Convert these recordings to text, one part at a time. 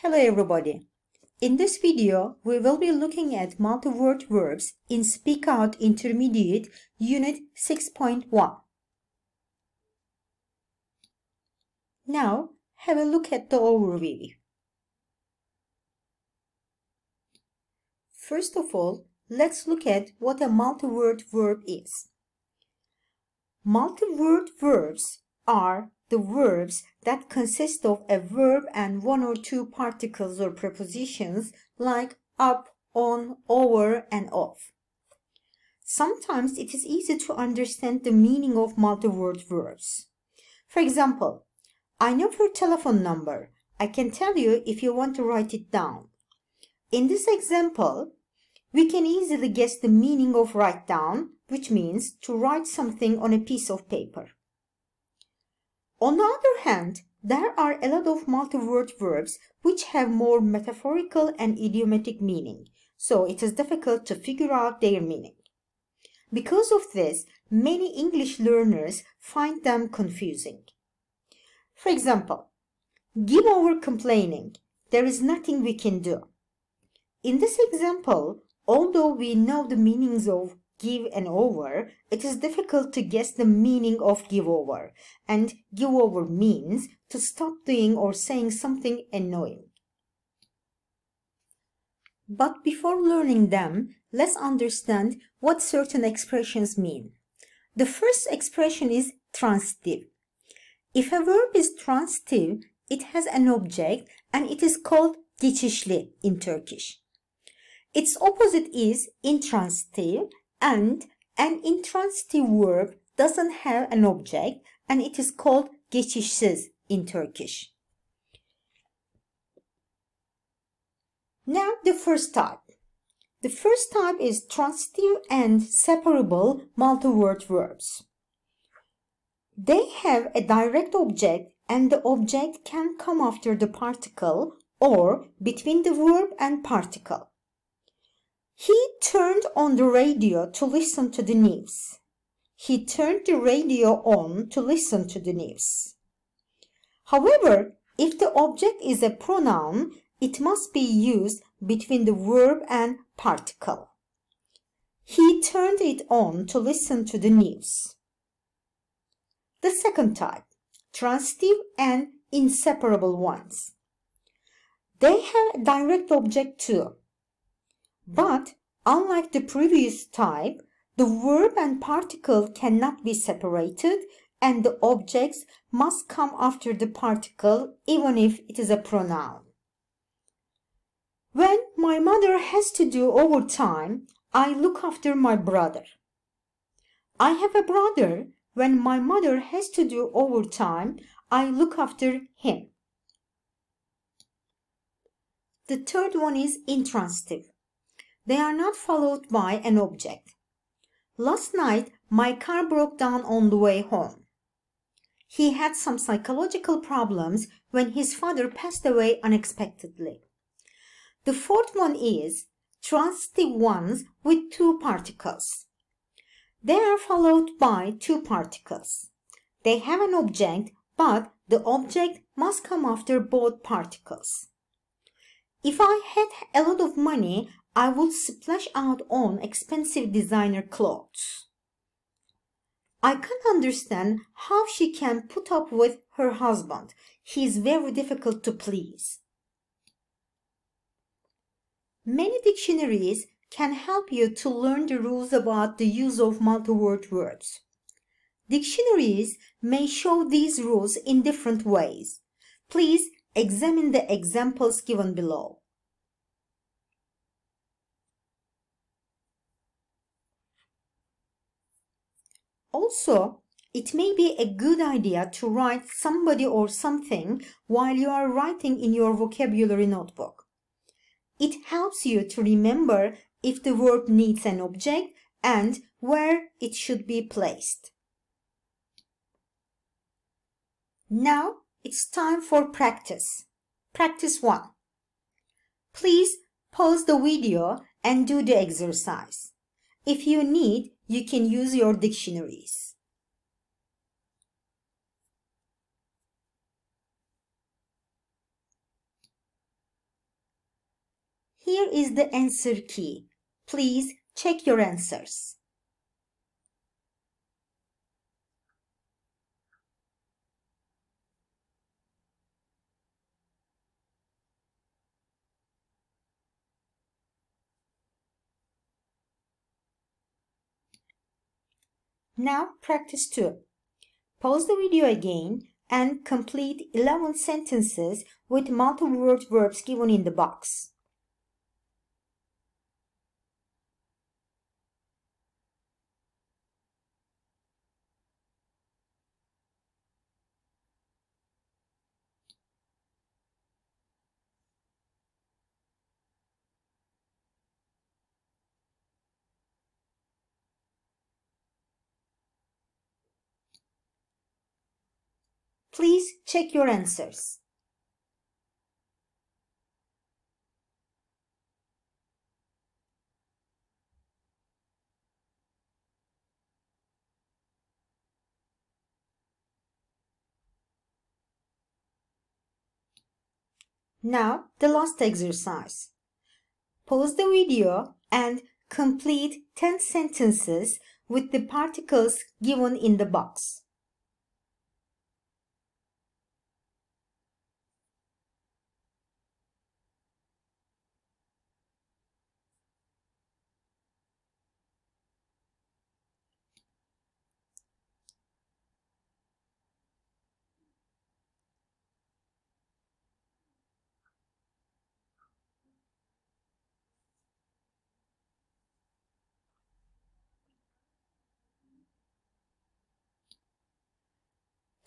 Hello everybody. In this video, we will be looking at multi-word verbs in Speak Out Intermediate Unit 6.1. Now, have a look at the overview. First of all, let's look at what a multi-word verb is. Multi-word verbs are the verbs that consist of a verb and one or two particles or prepositions like up, on, over, and off. Sometimes it is easy to understand the meaning of multi-word verbs. For example, I know your telephone number. I can tell you if you want to write it down. In this example, we can easily guess the meaning of write down, which means to write something on a piece of paper. On the other hand, there are a lot of multi-word verbs which have more metaphorical and idiomatic meaning, so it is difficult to figure out their meaning. Because of this, many English learners find them confusing. For example, give over complaining. There is nothing we can do. In this example, although we know the meanings of give and over, it is difficult to guess the meaning of give over, and give over means to stop doing or saying something annoying. But before learning them, let's understand what certain expressions mean. The first expression is transitive. If a verb is transitive, it has an object and it is called geçişli in Turkish. Its opposite is intransitive, and an intransitive verb doesn't have an object and it is called geçişsiz in Turkish. Now the first type. The first type is transitive and separable multi-word verbs. They have a direct object and the object can come after the particle or between the verb and particle. He turned on the radio to listen to the news. He turned the radio on to listen to the news. However, if the object is a pronoun, it must be used between the verb and particle. He turned it on to listen to the news. The second type, transitive and inseparable ones. They have a direct object too. But, unlike the previous type, the verb and particle cannot be separated and the objects must come after the particle even if it is a pronoun. When my mother has to do overtime, I look after my brother. I have a brother. When my mother has to do overtime, I look after him. The third one is intransitive. They are not followed by an object. Last night, my car broke down on the way home. He had some psychological problems when his father passed away unexpectedly. The fourth one is transitive ones with two particles. They are followed by two particles. They have an object, but the object must come after both particles. If I had a lot of money, I would splash out on expensive designer clothes. I can't understand how she can put up with her husband. He is very difficult to please. Many dictionaries can help you to learn the rules about the use of multi-word verbs. Dictionaries may show these rules in different ways. Please examine the examples given below. Also, it may be a good idea to write somebody or something while you are writing in your vocabulary notebook. It helps you to remember if the verb needs an object and where it should be placed. Now, it's time for practice. Practice 1. Please pause the video and do the exercise. If you need, you can use your dictionaries. Here is the answer key. Please check your answers. Now practice 2. Pause the video again and complete 11 sentences with multi-word verbs given in the box. Please check your answers. Now, the last exercise. Pause the video and complete 10 sentences with the particles given in the box.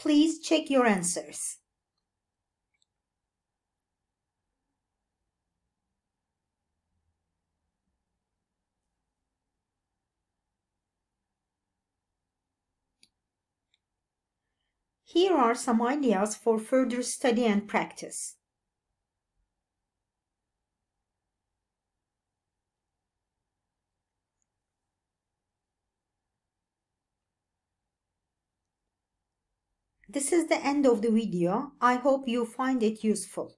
Please check your answers. Here are some ideas for further study and practice. This is the end of the video. I hope you find it useful.